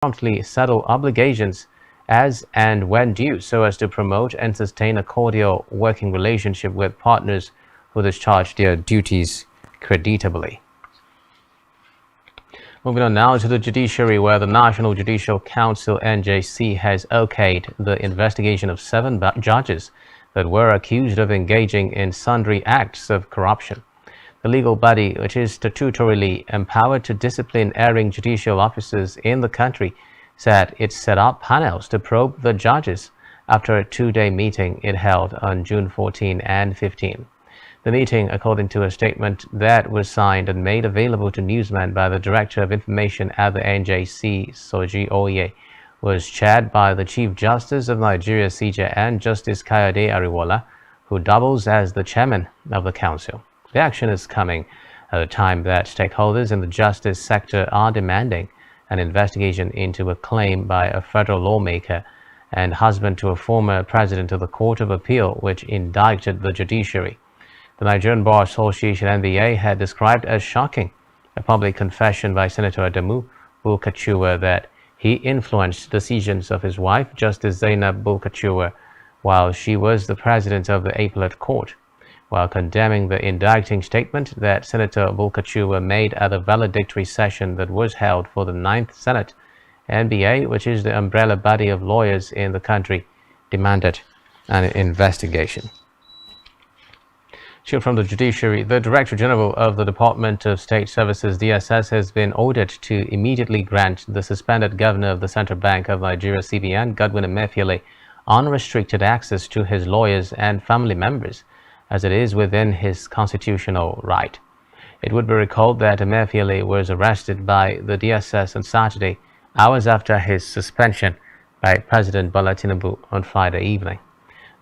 promptly settle obligations as and when due so as to promote and sustain a cordial working relationship with partners who discharge their duties creditably. Moving on now to the judiciary, where the National Judicial Council (NJC) has okayed the investigation of 7 judges that were accused of engaging in sundry acts of corruption. The legal body, which is statutorily empowered to discipline erring judicial officers in the country, said it set up panels to probe the judges after a 2-day meeting it held on June 14 and 15. The meeting, according to a statement that was signed and made available to newsmen by the Director of Information at the NJC, Soji Oye, was chaired by the Chief Justice of Nigeria, CJ, and Justice Kayode Ariwola, who doubles as the chairman of the council. The action is coming at a time that stakeholders in the justice sector are demanding an investigation into a claim by a federal lawmaker and husband to a former president of the Court of Appeal, which indicted the judiciary. The Nigerian Bar Association (NBA) had described as shocking a public confession by Senator Adamu Bulkachuwa that he influenced decisions of his wife, Justice Zainab Bulkachuwa, while she was the president of the appellate court. While condemning the indicting statement that Senator Bulkachuwa made at the valedictory session that was held for the 9th Senate, NBA, which is the umbrella body of lawyers in the country, demanded an investigation. From the judiciary, the Director General of the Department of State Services (DSS) has been ordered to immediately grant the suspended Governor of the Central Bank of Nigeria (CBN), Godwin Emefiele, unrestricted access to his lawyers and family members, as it is within his constitutional right. It would be recalled that Emefiele was arrested by the DSS on Saturday, hours after his suspension by President Bola Tinubu on Friday evening.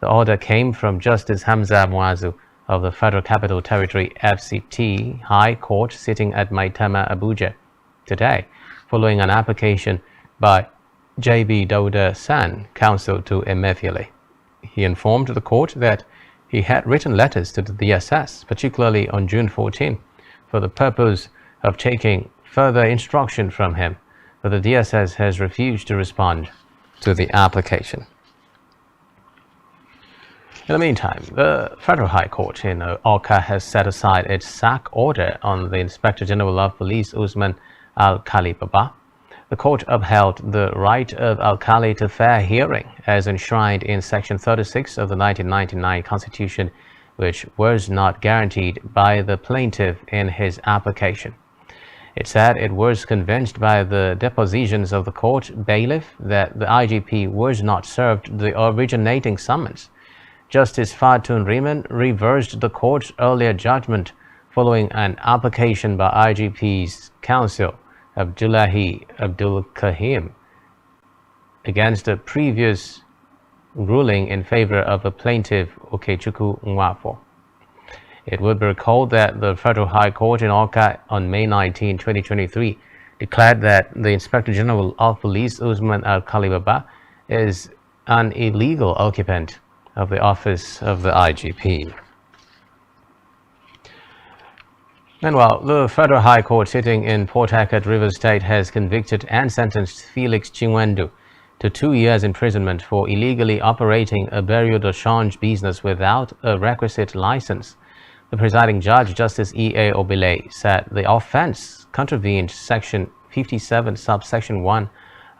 The order came from Justice Hamza Muazu of the Federal Capital Territory FCT High Court sitting at Maitama, Abuja, today, following an application by J.B. Dauda San, counsel to Emefiele. He informed the court that he had written letters to the DSS, particularly on June 14, for the purpose of taking further instruction from him, but the DSS has refused to respond to the application. In the meantime, the Federal High Court in Awka has set aside its sack order on the Inspector General of Police Usman Al-Khali Baba. The court upheld the right of Al-Khali to fair hearing as enshrined in Section 36 of the 1999 Constitution, which was not guaranteed by the plaintiff in his application. It said it was convinced by the depositions of the court bailiff that the IGP was not served the originating summons. Justice Fatun Riemann reversed the court's earlier judgment following an application by IGP's counsel, Abdullahi Abdul Kahim, against the previous ruling in favor of the plaintiff, Okechukwu Nwafo. It would be recalled that the Federal High Court in Awka on May 19, 2023, declared that the Inspector General of Police, Usman Al-Khali Baba, is an illegal occupant of the office of the IGP. Meanwhile, the Federal High Court sitting in Port Harcourt, Rivers State, has convicted and sentenced Felix Chinwendu to 2 years imprisonment for illegally operating a burial de change business without a requisite license. The presiding judge, Justice E.A. Obile, said the offense contravened Section 57, subsection 1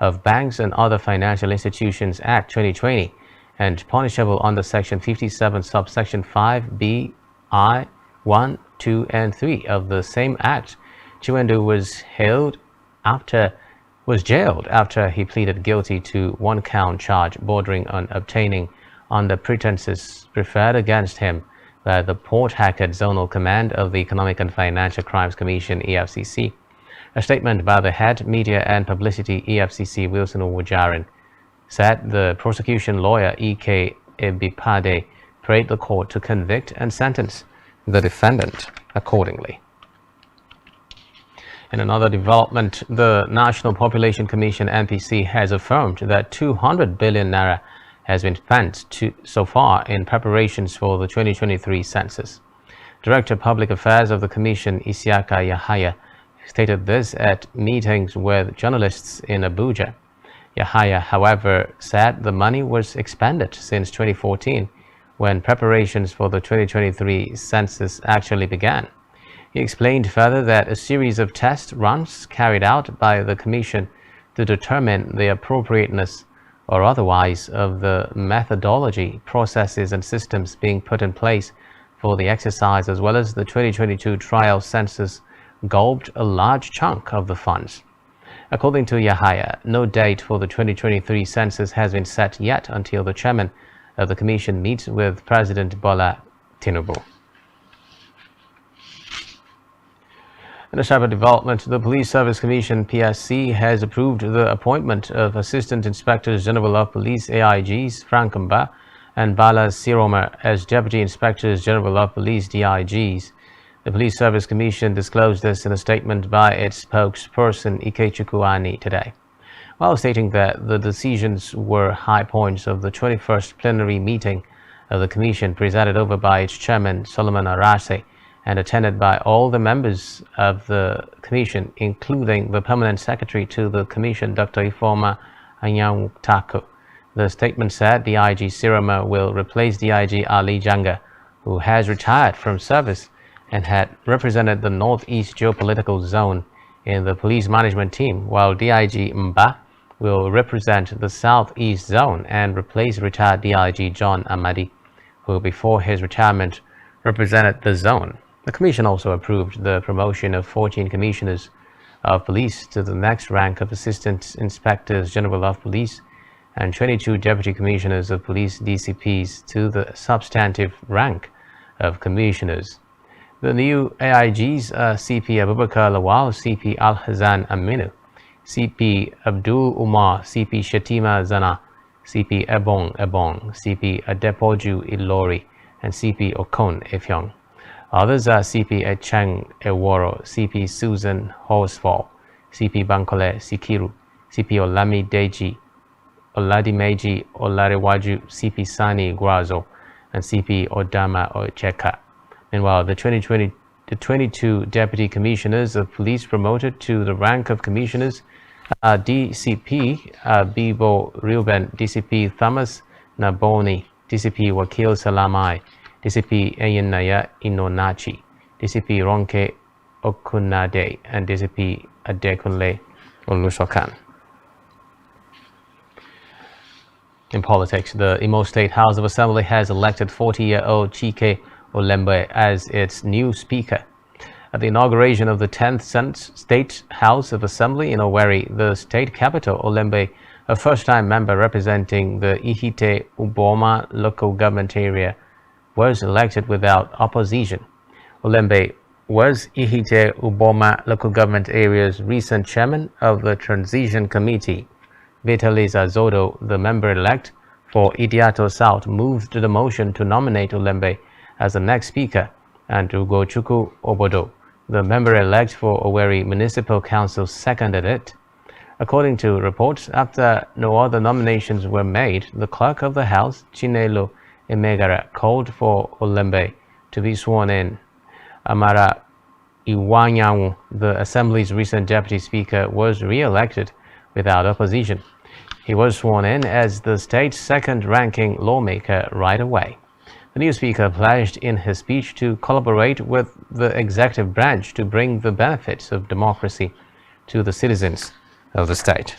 of Banks and Other Financial Institutions Act 2020 and punishable under Section 57, subsection 5b, I, 1, 2, and 3 of the same Act. Chinwendu was jailed after he pleaded guilty to one-count charge bordering on obtaining under pretenses preferred against him by the Port Harcourt Zonal Command of the Economic and Financial Crimes Commission (EFCC). A statement by the head media and publicity EFCC, Wilson Owujarin, said the prosecution lawyer E.K. Ebipade prayed the court to convict and sentence the defendant accordingly. In another development, the National Population Commission (NPC) has affirmed that 200 billion naira has been spent so far in preparations for the 2023 census. Director of Public Affairs of the Commission, Isiaka Yahaya, stated this at meetings with journalists in Abuja. Yahaya, however, said the money was expended since 2014, when preparations for the 2023 census actually began. He explained further that a series of test runs carried out by the Commission to determine the appropriateness or otherwise of the methodology, processes and systems being put in place for the exercise as well as the 2022 trial census gulped a large chunk of the funds. According to Yahaya, no date for the 2023 census has been set yet until the chairman of the commission meets with President Bola Tinubu. In a separate development, the Police Service Commission (PSC) has approved the appointment of Assistant Inspectors General of Police (AIGs) Frank Mba and Bala Siroma as Deputy Inspectors General of Police (DIGs). The Police Service Commission disclosed this in a statement by its spokesperson Ikechukwu Ani today, while stating that the decisions were high points of the 21st plenary meeting of the Commission presided over by its chairman Solomon Arase and attended by all the members of the Commission, including the Permanent Secretary to the Commission, Dr. Ifeoma Anyanwutako. The statement said DIG Siroma will replace DIG Ali Janga, who has retired from service and had represented the Northeast geopolitical zone in the police management team, while DIG Mba will represent the Southeast zone and replace retired DIG John Amadi, who before his retirement represented the zone. The Commission also approved the promotion of 14 commissioners of police to the next rank of Assistant Inspectors General of Police and 22 Deputy Commissioners of Police (DCPs) to the substantive rank of Commissioners. The new AIGs are CP Abubakar Lawal, CP Al-Hazan Aminu, CP Abdul Umar, CP Shatima Zana, CP Ebong, CP Adepoju Ilori, and CP Okon Ifyong. Others are CP Echeng Eworo, CP Susan Horsfall, CP Bankole Sikiru, CP Olami Deji, Oladimeji Olarewaju, CP Sani Guazo, and CP Odama Ocheka. Meanwhile, the 22 Deputy Commissioners of Police promoted to the rank of Commissioners are DCP Bibo Reuben, DCP Thomas Naboni, DCP Wakil Salamai, DCP Eyenaya Inonachi, DCP Ronke Okunade, and DCP Adekunle Olusokan. In politics, the Imo State House of Assembly has elected 40-year-old Chike Olembe as its new speaker. At the inauguration of the 10th State House of Assembly in Owerri, the state capital, Olembe, a first-time member representing the Ihite Uboma local government area, was elected without opposition. Olembe was Ihite Uboma local government area's recent chairman of the Transition Committee. Vitalis Azodo, the member-elect for Idiato South, moved the motion to nominate Olembe as the next speaker, and Ugochukwu Obodo, the member-elect for Owerri Municipal Council, seconded it. According to reports, after no other nominations were made, the clerk of the House, Chinelo Emegara, called for Olembe to be sworn in. Amara Iwanyanwu, the Assembly's recent deputy speaker, was re-elected without opposition. He was sworn in as the state's second-ranking lawmaker right away. The new speaker pledged in his speech to collaborate with the executive branch to bring the benefits of democracy to the citizens of the state.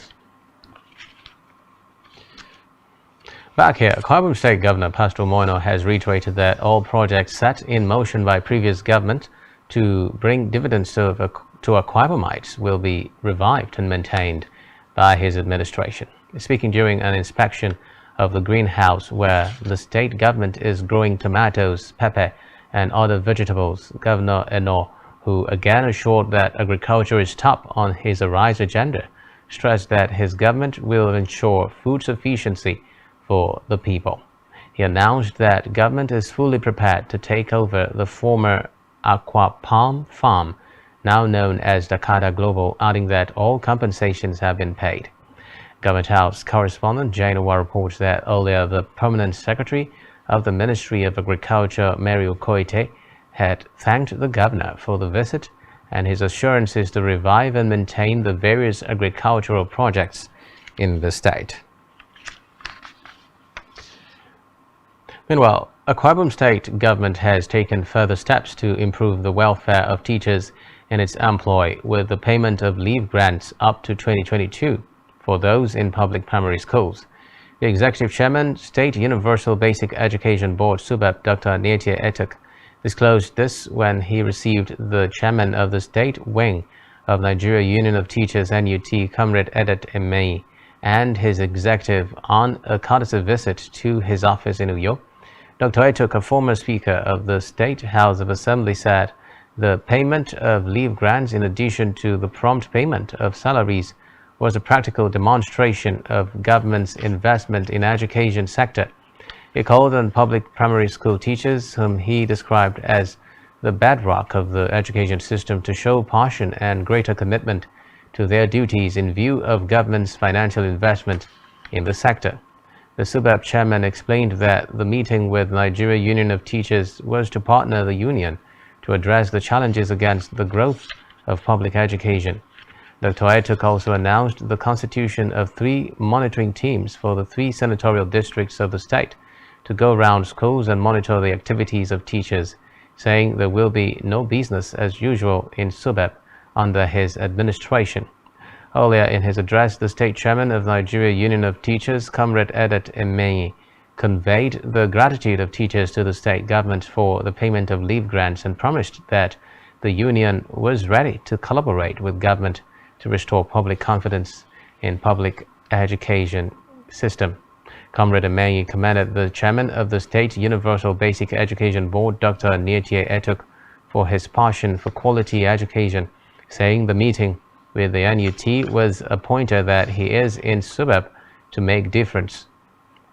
Back here, Akwa Ibom State Governor Pastor Moino has reiterated that all projects set in motion by previous government to bring dividends to Akwa Ibomites will be revived and maintained by his administration. Speaking during an inspection of the greenhouse where the state government is growing tomatoes, pepper, and other vegetables, Governor Eno, who again assured that agriculture is top on his Arise agenda, stressed that his government will ensure food sufficiency for the people. He announced that government is fully prepared to take over the former Aqua Palm Farm, now known as Dakota Global, adding that all compensations have been paid. Government House correspondent Jane Owa reports that earlier the Permanent Secretary of the Ministry of Agriculture, Mary Okoite, had thanked the governor for the visit and his assurances to revive and maintain the various agricultural projects in the state. Meanwhile, Akwa Ibom State government has taken further steps to improve the welfare of teachers in its employ with the payment of leave grants up to 2022 for those in public primary schools. The Executive Chairman, State Universal Basic Education Board (SUBEB), Dr. Nietie Etuk, disclosed this when he received the chairman of the state wing of Nigeria Union of Teachers (NUT), Comrade Edet Emei, and his executive on a courtesy visit to his office in Uyo. Dr. Etuk, a former speaker of the State House of Assembly, said the payment of leave grants in addition to the prompt payment of salaries was a practical demonstration of government's investment in education sector. He called on public primary school teachers, whom he described as the bedrock of the education system, to show passion and greater commitment to their duties in view of government's financial investment in the sector. The SUBEB chairman explained that the meeting with Nigeria Union of Teachers was to partner the union to address the challenges against the growth of public education. Dr. Etuk also announced the constitution of 3 monitoring teams for the 3 senatorial districts of the state to go around schools and monitor the activities of teachers, saying there will be no business as usual in SUBEB under his administration. Earlier in his address, the state chairman of Nigeria Union of Teachers, Comrade Edet Emei, conveyed the gratitude of teachers to the state government for the payment of leave grants and promised that the union was ready to collaborate with government to restore public confidence in public education system. Comrade Emei commended the chairman of the State Universal Basic Education Board, Dr. Nietie Etuk, for his passion for quality education, saying the meeting with the NUT was a pointer that he is in SUBEB to make difference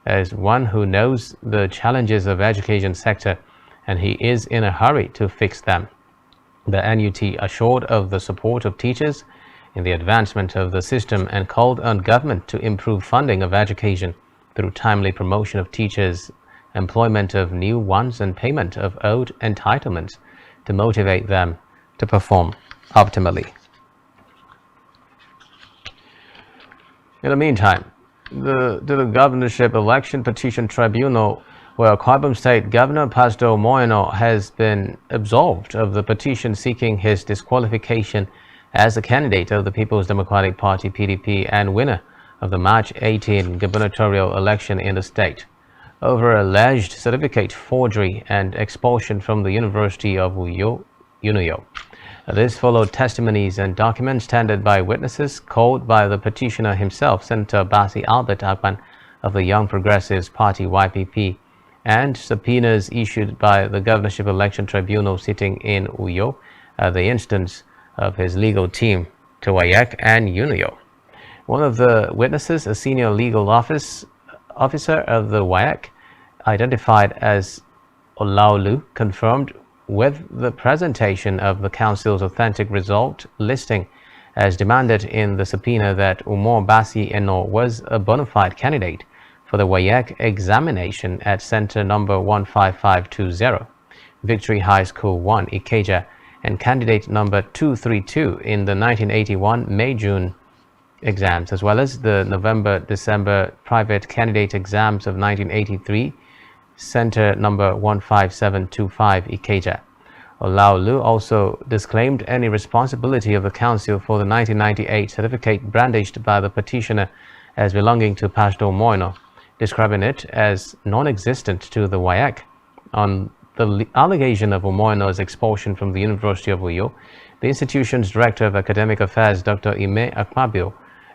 as one who knows the challenges of education sector, and he is in a hurry to fix them. The NUT assured of the support of teachers in the advancement of the system and called on government to improve funding of education through timely promotion of teachers, employment of new ones, and payment of old entitlements to motivate them to perform optimally. In the meantime, the governorship election petition tribunal, where Akwa Ibom State Governor Pastor Moeno has been absolved of the petition seeking his disqualification as a candidate of the People's Democratic Party (PDP) and winner of the March 18 gubernatorial election in the state, over alleged certificate forgery and expulsion from the University of Uyo. This followed testimonies and documents tendered by witnesses called by the petitioner himself, Senator Basi Albert Akpan of the Young Progressives Party (YPP), and subpoenas issued by the Governorship Election Tribunal sitting in Uyo at the instance of his legal team to WAEC and UNIO. One of the witnesses, a senior legal officer of the WAEC, identified as Olaolu, confirmed with the presentation of the council's authentic result listing as demanded in the subpoena that Umar Basi Eno was a bona fide candidate for the WAEC examination at Center number 15520, Victory High School 1, Ikeja, and candidate number 232 in the 1981 May-June exams, as well as the November-December private candidate exams of 1983, Center number 15725, Ikeja. Olaolu also disclaimed any responsibility of the council for the 1998 certificate brandished by the petitioner as belonging to Pastor Moeno, describing it as non-existent to the WAEC. On the allegation of Moeno's expulsion from the University of Uyo, the institution's Director of Academic Affairs, Dr. Ime Akmabio,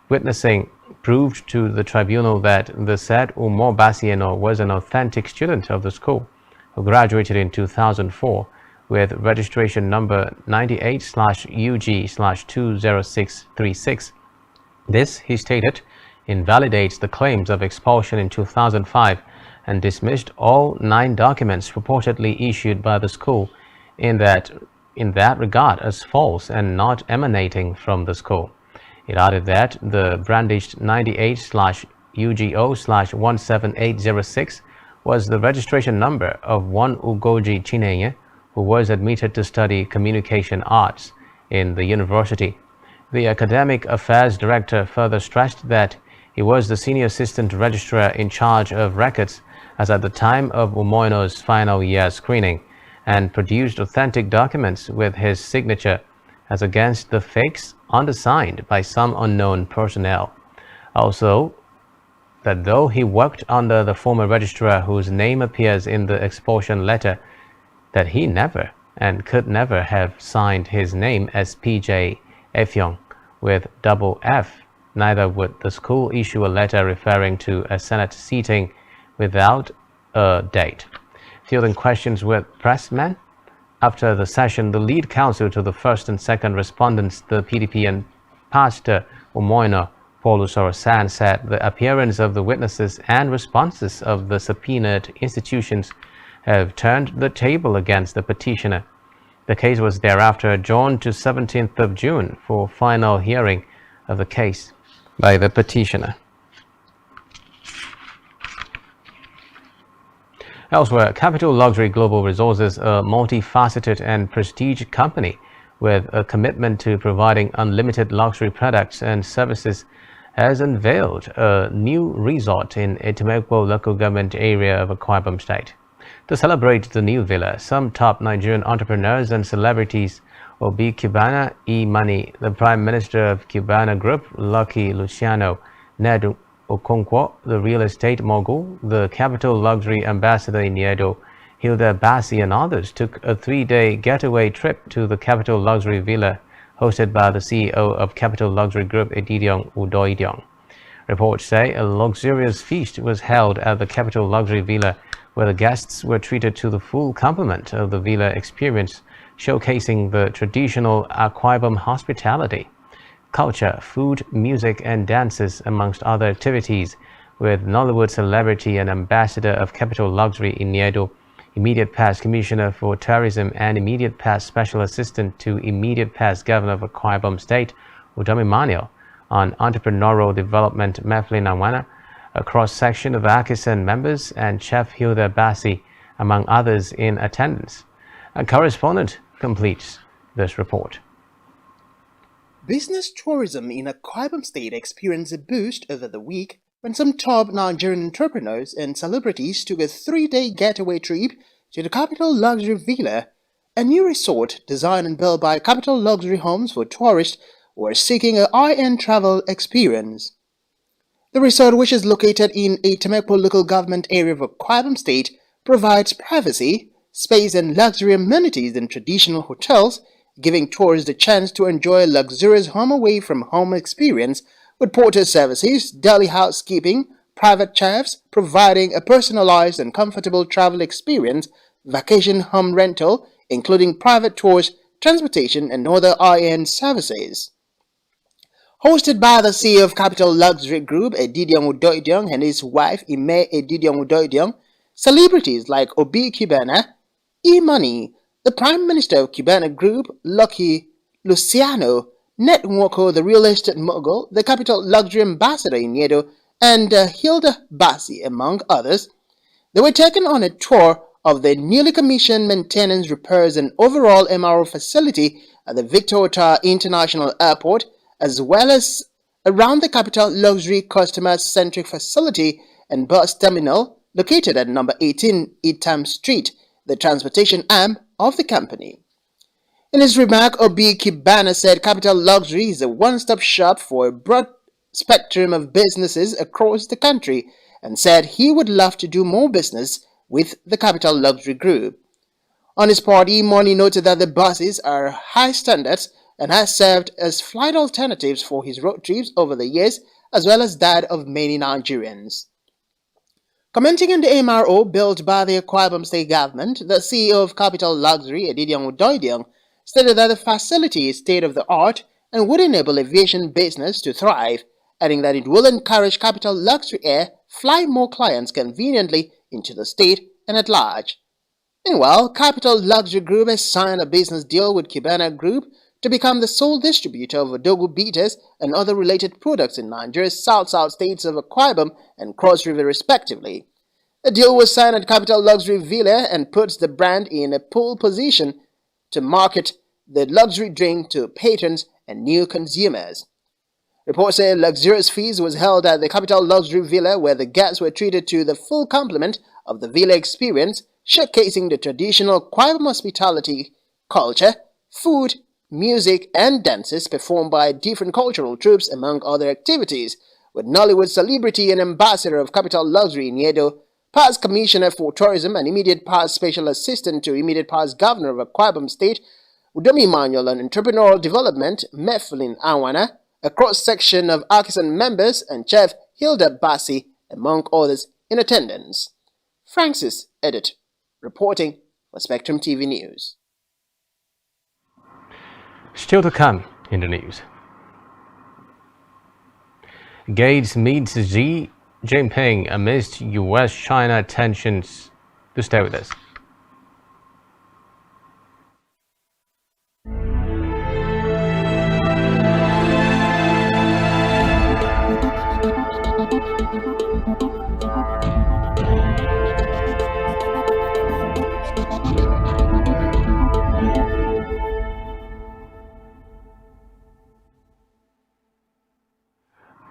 witnessing, proved to the tribunal that the said Umar Basi Eno was an authentic student of the school who graduated in 2004 with registration number 98/UG/20636. This, he stated, invalidates the claims of expulsion in 2005 and dismissed all 9 documents purportedly issued by the school in that regard as false and not emanating from the school. It added that the brandished 98/UGO/17806 was the registration number of one Ugoji Chinenye, who was admitted to study communication arts in the university. The Academic Affairs Director further stressed that he was the Senior Assistant Registrar in charge of records as at the time of Umoino's final year screening and produced authentic documents with his signature as against the fakes undersigned by some unknown personnel. Also, that though he worked under the former registrar whose name appears in the expulsion letter, that he never and could never have signed his name as PJ Efyong with double F. Neither would the school issue a letter referring to a Senate seating without a date. Fielding questions with pressmen. After the session, the lead counsel to the first and second respondents, the PDP and Pastor Umoino Paulu Sorosan, said the appearance of the witnesses and responses of the subpoenaed institutions have turned the table against the petitioner. The case was thereafter adjourned to 17th of June for final hearing of the case by the petitioner. Elsewhere, Capital Luxury Global Resources, a multifaceted and prestige company with a commitment to providing unlimited luxury products and services, has unveiled a new resort in Etimekwo local government area of Akwa Ibom State. To celebrate the new villa, some top Nigerian entrepreneurs and celebrities Obi Cubana Money, the Prime Minister of Cubana Group, Lucky Luciano, Ned Okonkwo, the real estate mogul, the Capital Luxury Ambassador in Edo, Hilda Bassi, and others took a 3-day getaway trip to the Capital Luxury Villa hosted by the CEO of Capital Luxury Group, Edidiong Udoidiong. Reports say a luxurious feast was held at the Capital Luxury Villa, where the guests were treated to the full complement of the villa experience, showcasing the traditional Akwa Ibom hospitality, culture, food, music, and dances, amongst other activities, with Nollywood celebrity and ambassador of Capital Luxury in Edo, immediate past Commissioner for Tourism and immediate past Special Assistant to immediate past Governor of Akwa Ibom State, Udami Manuel, on entrepreneurial development, Meflin Awana, a cross-section of Akisan members, and Chef Hilda Bassi, among others, in attendance. A correspondent completes this report. Business tourism in Akwa Ibom State experienced a boost over the week when some top Nigerian entrepreneurs and celebrities took a 3-day getaway trip to the Capital Luxury Villa, a new resort designed and built by Capital Luxury Homes for tourists who are seeking a high-end travel experience. The resort, which is located in a Temekpo local government area of Akwa Ibom State, provides privacy, space, and luxury amenities in traditional hotels, giving tourists the chance to enjoy a luxurious home-away-from-home experience with porter services, daily housekeeping, private chefs, providing a personalized and comfortable travel experience, vacation home rental, including private tours, transportation, and other high-end services. Hosted by the CEO of Capital Luxury Group, Edidiong Udoidiong, and his wife, Ime Edidiong Udoidiong, celebrities like Obi Cubana, Money, the Prime Minister of Cubana Group, Lucky Luciano, Ned Nwoko, the real estate mogul, the Capital Luxury Ambassador in Edo, and Hilda Bassi, among others. They were taken on a tour of the newly commissioned maintenance, repairs, and overall MRO facility at the Victor Ota International Airport, as well as around the Capital Luxury Customer-Centric Facility and Bus Terminal located at number 18 Itam Street, the transportation arm of the company. In his remark, Obi Cubana said Capital Luxury is a one-stop shop for a broad spectrum of businesses across the country, and said he would love to do more business with the Capital Luxury Group. On his part, Money noted that the buses are high standards and has served as flight alternatives for his road trips over the years, as well as that of many Nigerians. Commenting on the MRO built by the Akwa Ibom State government, the CEO of Capital Luxury, Edidiong Udoidiong, stated that the facility is state-of-the-art and would enable aviation business to thrive, adding that it will encourage Capital Luxury Air fly more clients conveniently into the state and at large. Meanwhile, Capital Luxury Group has signed a business deal with Cubana Group to become the sole distributor of Odogu beaters and other related products in Nigeria's South states of Akwa Ibom and Cross River respectively. The deal was signed at Capital Luxury Villa and puts the brand in a pole position to market the luxury drink to patrons and new consumers. Reports say luxurious feast was held at the capital luxury villa, where the guests were treated to the full complement of the villa experience, showcasing the traditional Kwaiban hospitality culture, food, music, and dances performed by different cultural troupes, among other activities, with Nollywood celebrity and ambassador of capital luxury in Edo, past commissioner for tourism and immediate past special assistant to immediate past governor of Akwa Ibom State, Udomi Manuel on entrepreneurial development, Meflin Awana, a cross-section of Artisan members, and Chef Hilda Bassi, among others, in attendance. Francis Edit, reporting for Spectrum TV News. Still to come in the news. Gates meets Xi Jinping amidst US-China tensions. To stay with us.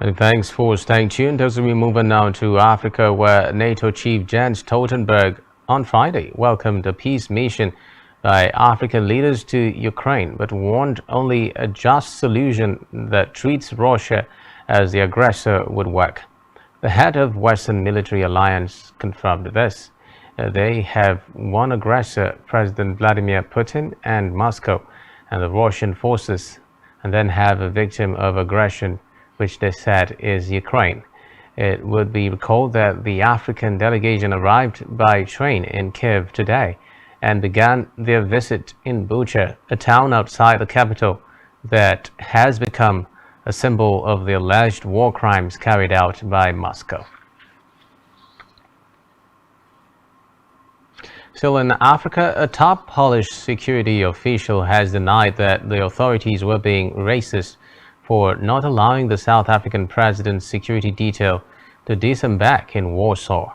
And thanks for staying tuned as we move on now to Africa, where NATO Chief Jens Stoltenberg on Friday welcomed a peace mission by African leaders to Ukraine, but warned only a just solution that treats Russia as the aggressor would work. The head of Western Military Alliance confirmed this. They have one aggressor, President Vladimir Putin and Moscow and the Russian forces, and then have a victim of aggression, which they said is Ukraine. It would be recalled that the African delegation arrived by train in Kiev today and began their visit in Bucha, a town outside the capital that has become a symbol of the alleged war crimes carried out by Moscow. Still in Africa, a top Polish security official has denied that the authorities were being racist for not allowing the South African president's security detail to disembark in Warsaw.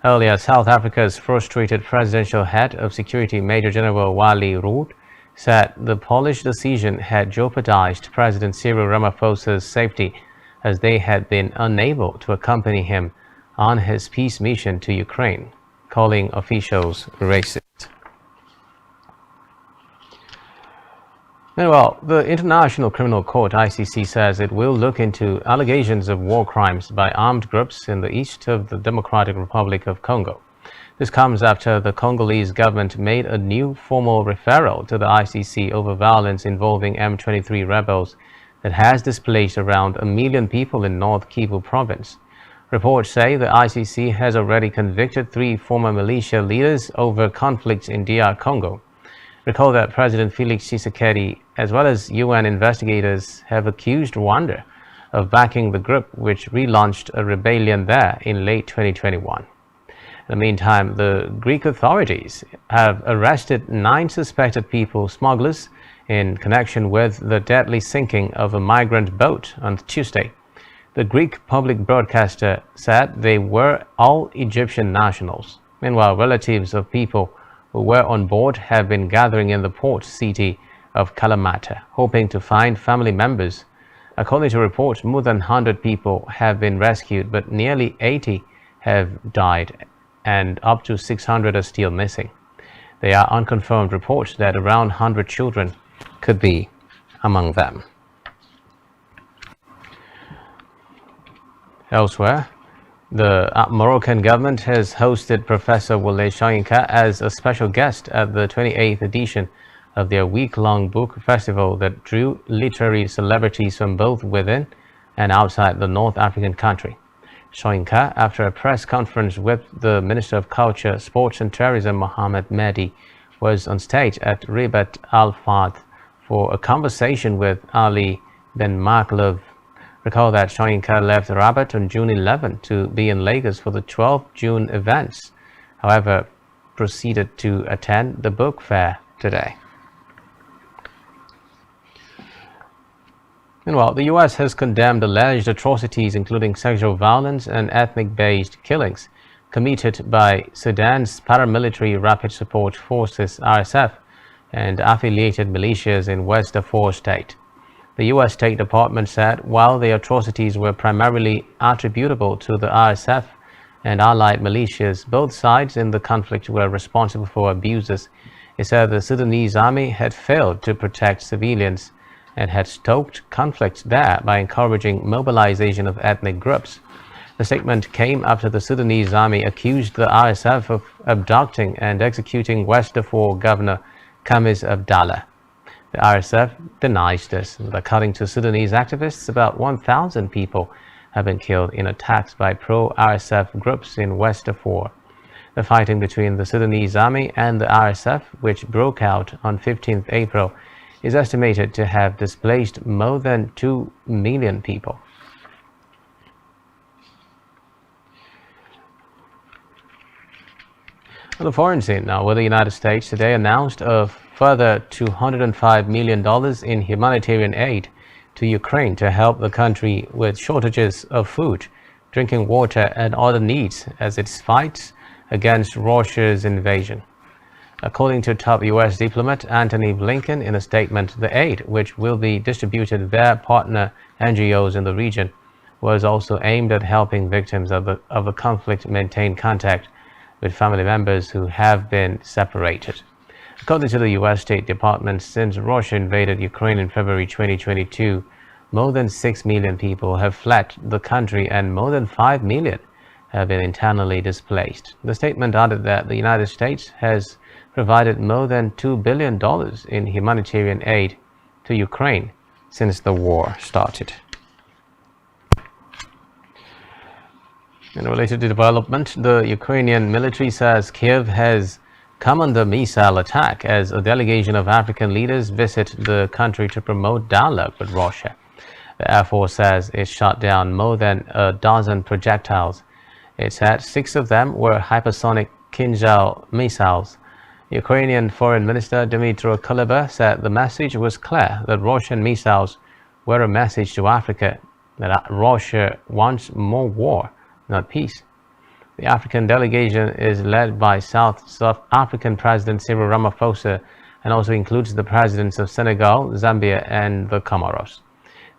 Earlier, South Africa's frustrated presidential head of security, Major General Wally Rood, said the Polish decision had jeopardized President Cyril Ramaphosa's safety, as they had been unable to accompany him on his peace mission to Ukraine, calling officials racist. Meanwhile, the International Criminal Court (ICC) says it will look into allegations of war crimes by armed groups in the east of the Democratic Republic of Congo. This comes after the Congolese government made a new formal referral to the ICC over violence involving M23 rebels that has displaced around 1 million people in North Kivu province. Reports say the ICC has already convicted 3 former militia leaders over conflicts in DR Congo. Recall that President Felix Tshisekedi, as well as UN investigators, have accused Rwanda of backing the group, which relaunched a rebellion there in late 2021. In the meantime, the Greek authorities have arrested 9 suspected people smugglers in connection with the deadly sinking of a migrant boat on Tuesday. The Greek public broadcaster said they were all Egyptian nationals. Meanwhile, relatives of people who were on board have been gathering in the port city of Kalamata, hoping to find family members. According to reports, more than 100 people have been rescued, but nearly 80 have died and up to 600 are still missing. There are unconfirmed reports that around 100 children could be among them. Elsewhere, the Moroccan government has hosted Professor Wole Soyinka as a special guest at the 28th edition of their week-long book festival that drew literary celebrities from both within and outside the North African country. Soyinka, after a press conference with the Minister of Culture, Sports and Tourism, Mohamed Mehdi, was on stage at Ribat Al Fad for a conversation with Ali Ben Maklov. Recall that Soyinka left Rabat on June 11 to be in Lagos for the 12th June events, however, proceeded to attend the book fair today. Meanwhile, the U.S. has condemned alleged atrocities, including sexual violence and ethnic-based killings, committed by Sudan's paramilitary Rapid Support Forces, RSF, and affiliated militias in West Darfur state. The U.S. State Department said while the atrocities were primarily attributable to the RSF and allied militias, both sides in the conflict were responsible for abuses. It said the Sudanese army had failed to protect civilians and had stoked conflicts there by encouraging mobilization of ethnic groups. The statement came after the Sudanese army accused the RSF of abducting and executing West Darfur Governor Khamis Abdallah. The RSF denies this, but according to Sudanese activists, about 1,000 people have been killed in attacks by pro-RSF groups in West Darfur. The fighting between the Sudanese army and the RSF, which broke out on 15th April, is estimated to have displaced more than 2 million people. On the foreign scene now, where the United States today announced a further $205 million in humanitarian aid to Ukraine to help the country with shortages of food, drinking water and other needs as it fights against Russia's invasion. According to top U.S. diplomat Antony Blinken in a statement, the aid, which will be distributed via partner NGOs in the region, was also aimed at helping victims of the conflict maintain contact with family members who have been separated. According to the U.S. State Department, since Russia invaded Ukraine in February 2022, more than 6 million people have fled the country and more than 5 million have been internally displaced. The statement added that the United States has provided more than $2 billion in humanitarian aid to Ukraine since the war started. In related to development, the Ukrainian military says Kiev has come under missile attack as a delegation of African leaders visit the country to promote dialogue with Russia. The Air Force says it shot down more than a dozen projectiles. It said 6 of them were hypersonic Kinzhal missiles. Ukrainian Foreign Minister Dmytro Kuleba said the message was clear that Russian missiles were a message to Africa that Russia wants more war, not peace. The African delegation is led by South African President Cyril Ramaphosa and also includes the presidents of Senegal, Zambia, and the Comoros.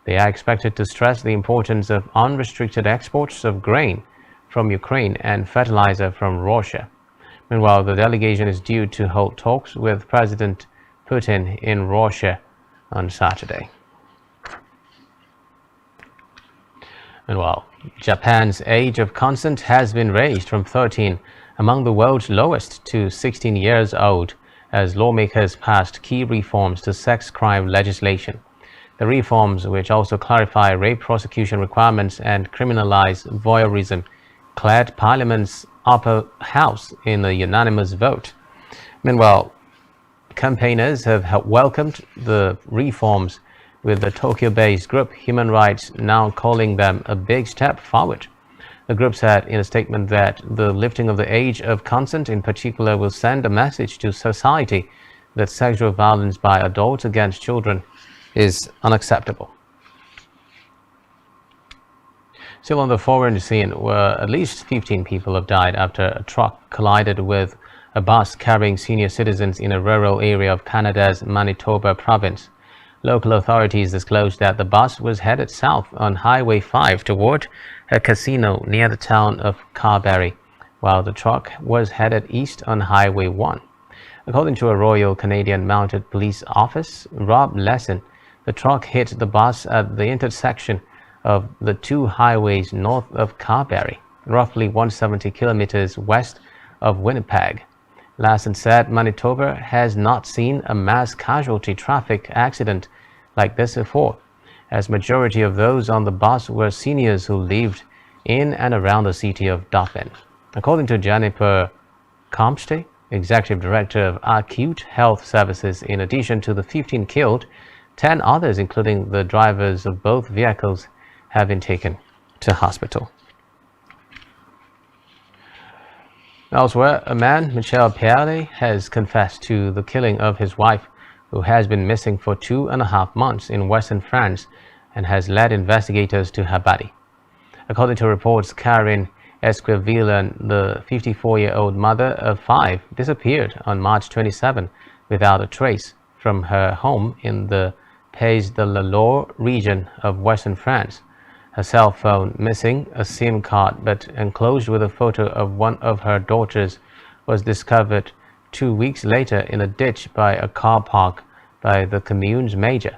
They are expected to stress the importance of unrestricted exports of grain from Ukraine and fertilizer from Russia. Meanwhile, the delegation is due to hold talks with President Putin in Russia on Saturday. Meanwhile, Japan's age of consent has been raised from 13, among the world's lowest, to 16 years old as lawmakers passed key reforms to sex crime legislation. The reforms, which also clarify rape prosecution requirements and criminalize voyeurism, cleared Parliament's upper house in a unanimous vote. Meanwhile, campaigners have welcomed the reforms, with the Tokyo-based group Human Rights now calling them a big step forward. The group said in a statement that the lifting of the age of consent in particular will send a message to society that sexual violence by adults against children is unacceptable. Still on the foreign scene, where at least 15 people have died after a truck collided with a bus carrying senior citizens in a rural area of Canada's Manitoba province. Local authorities disclosed that the bus was headed south on Highway 5 toward a casino near the town of Carberry, while the truck was headed east on Highway 1. According to a Royal Canadian Mounted Police Office, Rob Lesson, the truck hit the bus at the intersection of the 2 highways north of Carberry, roughly 170 kilometers west of Winnipeg. Lassen said Manitoba has not seen a mass casualty traffic accident like this before, as majority of those on the bus were seniors who lived in and around the city of Dauphin. According to Jennifer Comste, Executive Director of Acute Health Services, in addition to the 15 killed, 10 others, including the drivers of both vehicles, have been taken to hospital. Elsewhere, a man, Michel Pierre, has confessed to the killing of his wife, who has been missing for 2.5 months in western France, and has led investigators to her body. According to reports, Karen Esquivel, the 54-year-old mother of 5, disappeared on March 27 without a trace from her home in the Pays de la Loire region of western France. Her cell phone missing, a SIM card but enclosed with a photo of one of her daughters was discovered 2 weeks later in a ditch by a car park by the commune's mayor.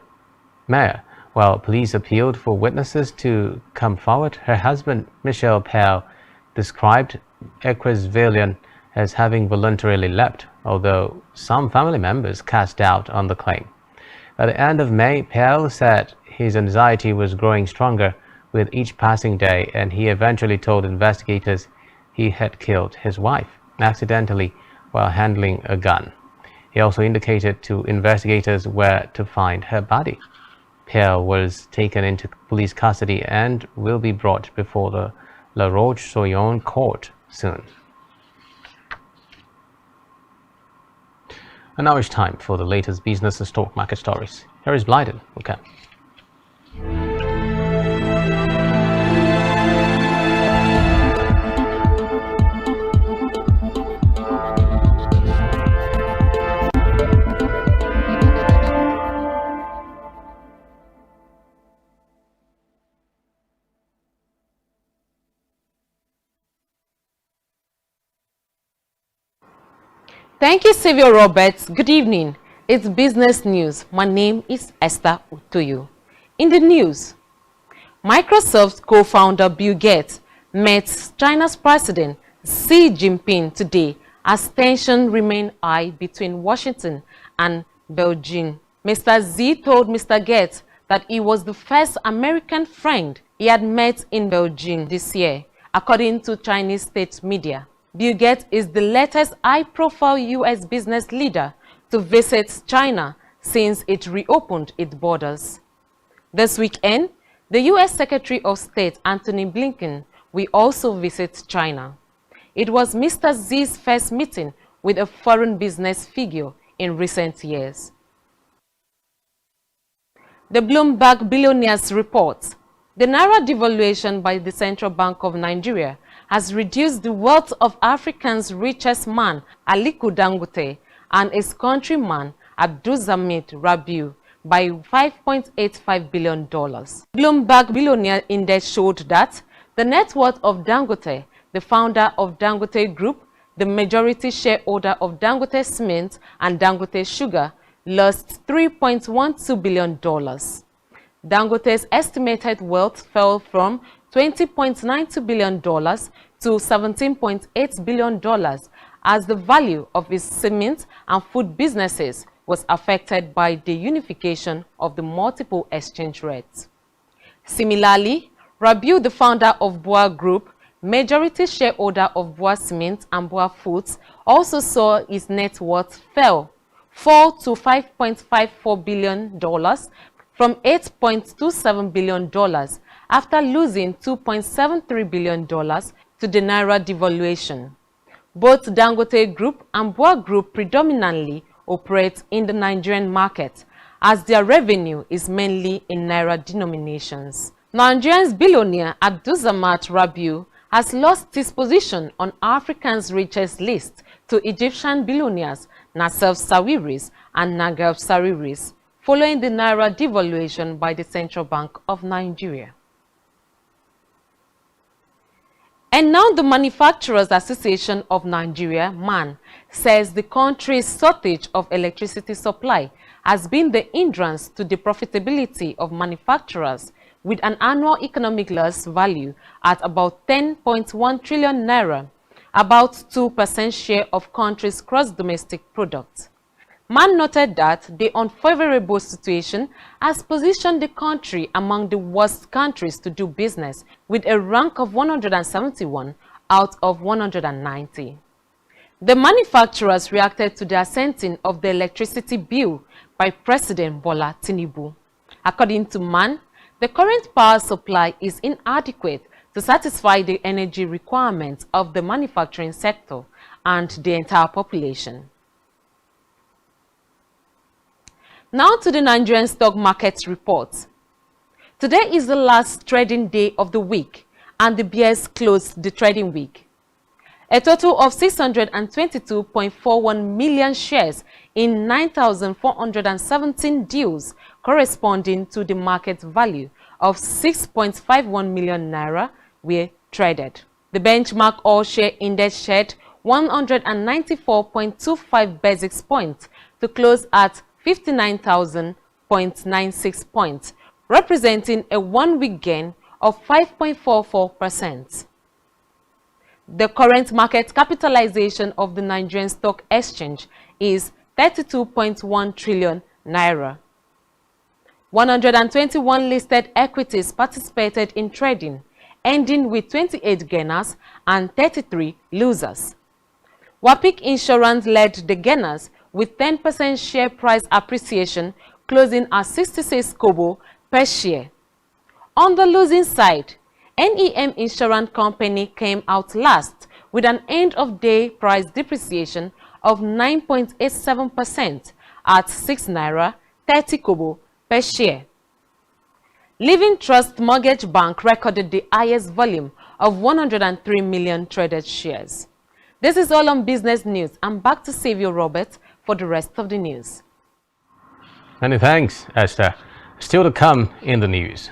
While police appealed for witnesses to come forward, her husband, Michel Pell, described Equesvillian as having voluntarily left, although some family members cast doubt on the claim. At the end of May, Pell said his anxiety was growing stronger with each passing day, and he eventually told investigators he had killed his wife accidentally while handling a gun. He also indicated to investigators where to find her body. Pell was taken into police custody and will be brought before the La Roche-Soyon court soon. And now it's time for the latest business and stock market stories. Here is Blyden. Okay. Thank you, Sylvia Roberts. Good evening. It's business news. My name is Esther Utoyo. In the news, Microsoft co-founder Bill Gates met China's President Xi Jinping today as tensions remain high between Washington and Beijing. Mr. Xi told Mr. Gates that he was the first American friend he had met in Beijing this year, according to Chinese state media. Bill Gates is the latest high-profile U.S. business leader to visit China since it reopened its borders. This weekend, the U.S. Secretary of State Antony Blinken will also visit China. It was Mr. Xi's first meeting with a foreign business figure in recent years. The Bloomberg Billionaires reports the Naira devaluation by the Central Bank of Nigeria has reduced the wealth of Africa's richest man, Aliko Dangote, and his countryman, Abdulhamid Rabiu, by $5.85 billion. Bloomberg Billionaire Index showed that the net worth of Dangote, the founder of Dangote Group, the majority shareholder of Dangote Cement and Dangote Sugar, lost $3.12 billion. Dangote's estimated wealth fell from $20.92 billion to $17.8 billion as the value of its cement and food businesses was affected by the unification of the multiple exchange rates. Similarly, Rabiu, the founder of Boa Group, majority shareholder of Boa Cement and Boa Foods, also saw his net worth fall to $5.54 billion from $8.27 billion after losing $2.73 billion to the Naira devaluation. Both Dangote Group and Boa Group predominantly operate in the Nigerian market, as their revenue is mainly in Naira denominations. Nigerian's billionaire Abdulhamid Rabiu has lost his position on Africa's richest list to Egyptian billionaires Nassef Sawiris and Naguib Sawiris, following the Naira devaluation by the Central Bank of Nigeria. And now the Manufacturers Association of Nigeria, MAN, says the country's shortage of electricity supply has been the hindrance to the profitability of manufacturers, with an annual economic loss value at about 10.1 trillion naira, about 2% share of country's gross-domestic product. MAN noted that the unfavorable situation has positioned the country among the worst countries to do business, with a rank of 171 out of 190. The manufacturers reacted to the assenting of the electricity bill by President Bola Tinubu. According to MAN, the current power supply is inadequate to satisfy the energy requirements of the manufacturing sector and the entire population. Now to the Nigerian stock market reports. Today is the last trading day of the week, and the bears closed the trading week. a total of 622.41 million shares in 9,417 deals corresponding to the market value of 6.51 million naira were traded. The benchmark all-share index shed 194.25 basis points to close at 59,000.96 points, representing a one-week gain of 5.44%. The current market capitalization of the Nigerian Stock Exchange is 32.1 trillion naira. 121 listed equities participated in trading, ending with 28 gainers and 33 losers. Wapik Insurance led the gainers with 10% share price appreciation, closing at 66 kobo per share. On the losing side, NEM Insurance Company came out last with an end-of-day price depreciation of 9.87% at 6 naira 30 kobo per share. Living Trust Mortgage Bank recorded the highest volume of 103 million traded shares. This is all on business news. I'm back to Saviour Robert for the rest of the news. Many thanks, Esther. Still to come in the news.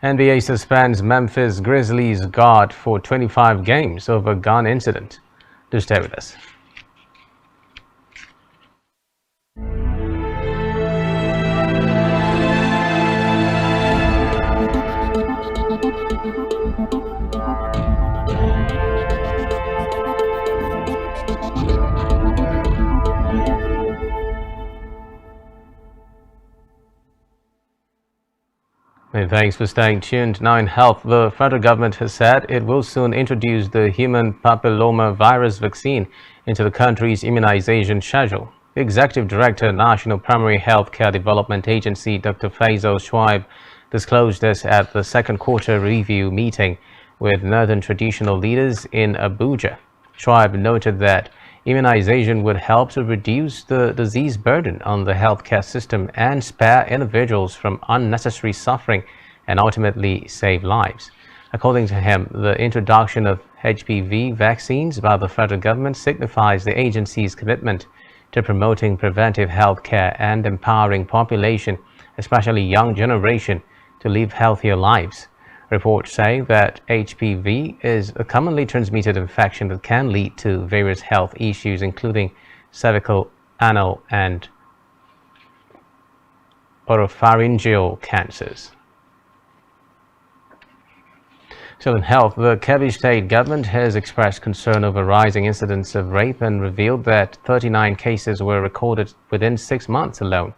NBA suspends Memphis Grizzlies guard for 25 games over gun incident. Do stay with us. Many thanks for staying tuned. Now in health, the federal government has said it will soon introduce the human papilloma virus vaccine into the country's immunization schedule. The Executive Director, National Primary Healthcare Development Agency, Dr. Faisal Schwaib, disclosed this at the second quarter review meeting with Northern traditional leaders in Abuja. Schwaib noted that immunization would help to reduce the disease burden on the healthcare system and spare individuals from unnecessary suffering and ultimately save lives. According to him, the introduction of HPV vaccines by the federal government signifies the agency's commitment to promoting preventive healthcare and empowering population, especially young generation, to live healthier lives. Reports say that HPV is a commonly transmitted infection that can lead to various health issues, including cervical, anal, and oropharyngeal cancers. So in health, the Kebbi state government has expressed concern over rising incidents of rape and revealed that 39 cases were recorded within 6 months alone.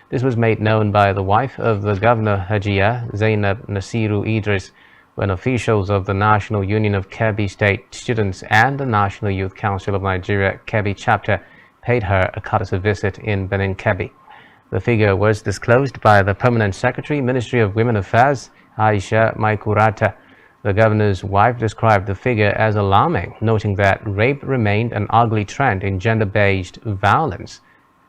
This was made known by the wife of the governor, Hajia Zainab Nasiru Idris, when officials of the National Union of Kebbi State Students and the National Youth Council of Nigeria Kebbi chapter paid her a courtesy visit in Benin Kebbi. The figure was disclosed by the Permanent Secretary, Ministry of Women Affairs, Aisha Maikurata. The governor's wife described the figure as alarming, noting that rape remained an ugly trend in gender-based violence,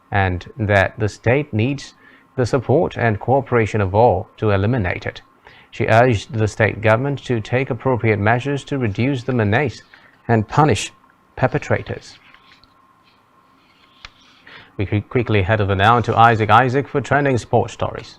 and that the state needs the support and cooperation of all to eliminate it. She urged the state government to take appropriate measures to reduce the menace and punish perpetrators. We quickly head over now to Isaac for trending sports stories.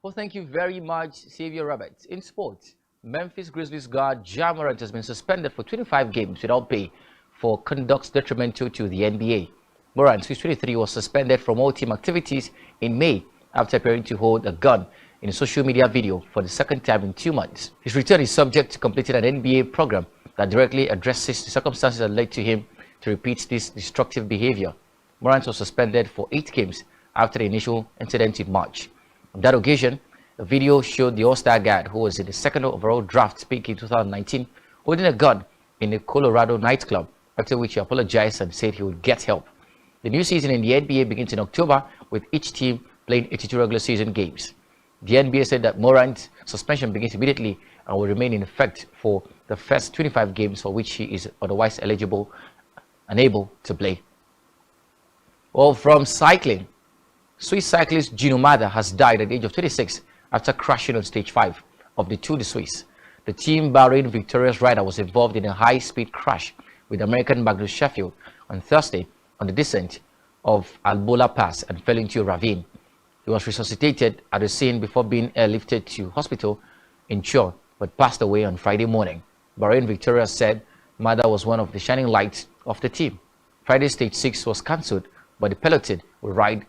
Well, thank you very much, Saviour Roberts. In sports, Memphis Grizzlies guard Ja Morant has been suspended for 25 games without pay for conduct detrimental to the NBA. Morant, who's 23, was suspended from all team activities in May after appearing to hold a gun in a social media video for the second time in 2 months. His return is subject to completing an NBA program that directly addresses the circumstances that led to him to repeat this destructive behavior. Morant was suspended for 8 games after the initial incident in March. On that occasion, The video showed the All-Star guard, who was in the second overall draft pick in 2019, holding a gun in a Colorado nightclub, after which he apologized and said he would get help. The new season in the NBA begins in October, with each team playing 82 regular season games. The NBA said that Morant's suspension begins immediately and will remain in effect for the first 25 games for which he is otherwise unable to play. Well, from cycling, Swiss cyclist Gino Mada has died at the age of 26 after crashing on stage 5 of the Tour de Suisse. The Team Bahrain victorious rider was involved in a high-speed crash with American Magnus Sheffield on Thursday on the descent of Albola Pass and fell into a ravine. He was resuscitated at the scene before being airlifted to hospital in Chur, but passed away on Friday morning. Bahrain victorious said Mada was one of the shining lights of the team. Friday stage 6 was cancelled, but the peloton will ride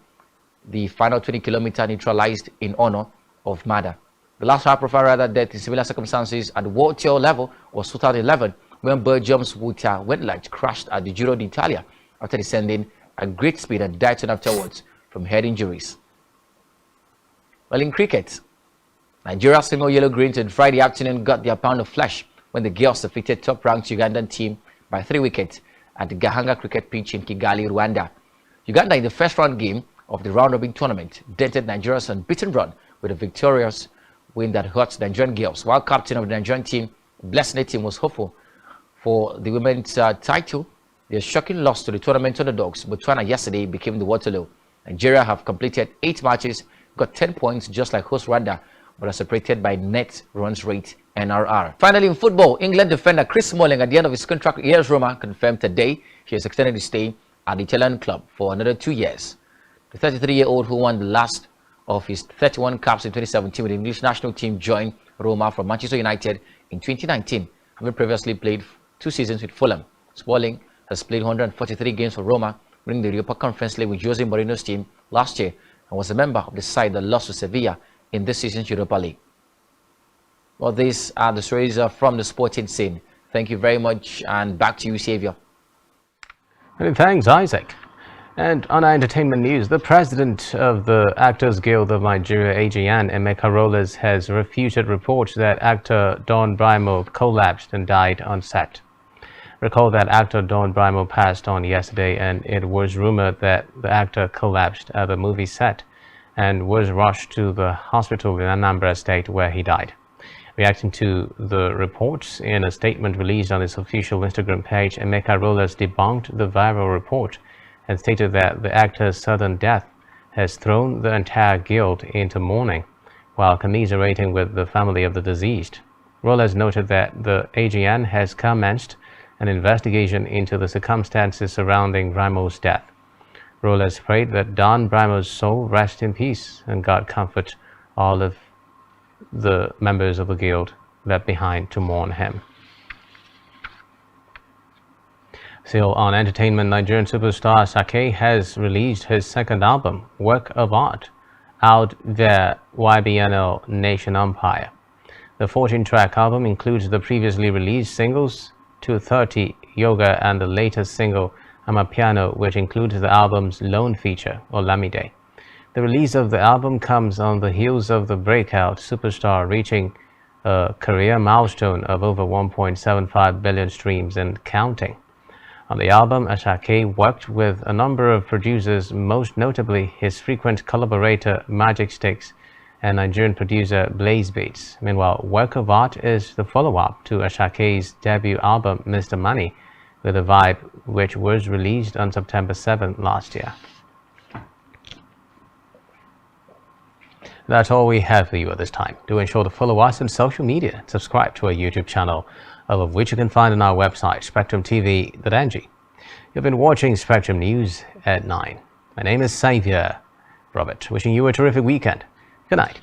the final 20-kilometer neutralized in honor of Mada. The last high-profile rider death in similar circumstances at the World Tour level was 2011, when Belgium's Wouter Wendlandt crashed at the Giro d'Italia after descending at great speed and died soon afterwards from head injuries. Well, in cricket, Nigeria's female yellow-greens on Friday afternoon got their pound of flesh when the girls defeated top-ranked Ugandan team by 3 wickets at the Gahanga cricket pitch in Kigali, Rwanda. Uganda, in the first-round game of the round-robin tournament, dented Nigeria's unbeaten run with a victorious win that hurt Nigerian girls, while captain of the Nigerian team, Blessing team, was hopeful for the women's title. Their shocking loss to the tournament underdogs, Botswana, yesterday became the Waterloo. Nigeria have completed 8 matches, got 10 points just like host Rwanda, but are separated by net runs rate, NRR. Finally, in football, England defender Chris Smalling, at the end of his contract with AS Roma, confirmed today he has extended his stay at the Italian club for another 2 years. The 33-year-old, who won the last of his 31 caps in 2017 with the English national team, joined Roma from Manchester United in 2019, having previously played 2 seasons with Fulham. Smalling has played 143 games for Roma, winning the Europa Conference League with Jose Mourinho's team last year, and was a member of the side that lost to Sevilla in this season's Europa League. Well, these are the stories from the sporting scene. Thank you very much, and back to you, Xavier. Many thanks, Isaac. And on our entertainment news, the president of the Actors Guild of Nigeria, AGN, Emeka Rollas, has refuted reports that actor Don Brimo collapsed and died on set. Recall that actor Don Brimo passed on yesterday, and it was rumored that the actor collapsed at the movie set and was rushed to the hospital in Anambra State, where he died. Reacting to the reports in a statement released on his official Instagram page, Emeka Rollas debunked the viral report and stated that the actor's sudden death has thrown the entire guild into mourning, while commiserating with the family of the deceased. Rollas noted that the AGN has commenced an investigation into the circumstances surrounding Brimo's death. Rollas prayed that Don Brimo's soul rest in peace, and God comfort all of the members of the guild left behind to mourn him. Still on entertainment, Nigerian superstar Sake has released his second album, Work of Art, out via YBNL Nation Empire. The 14-track album includes the previously released singles 230, Yoga, and the latest single, Amapiano, which includes the album's lone feature, Olamide. The release of the album comes on the heels of the breakout superstar reaching a career milestone of over 1.75 billion streams and counting. On the album, Asake worked with a number of producers, most notably his frequent collaborator Magic Sticks and Nigerian producer Blaze Beats. Meanwhile, Work of Art is the follow-up to Asake's debut album, Mr. Money, with a Vibe, which was released on September 7th last year. That's all we have for you at this time. Do ensure to follow us on social media and subscribe to our YouTube channel, all of which you can find on our website, spectrumtv.ng. You've been watching Spectrum News at 9. My name is Xavier Robert, wishing you a terrific weekend. Good night.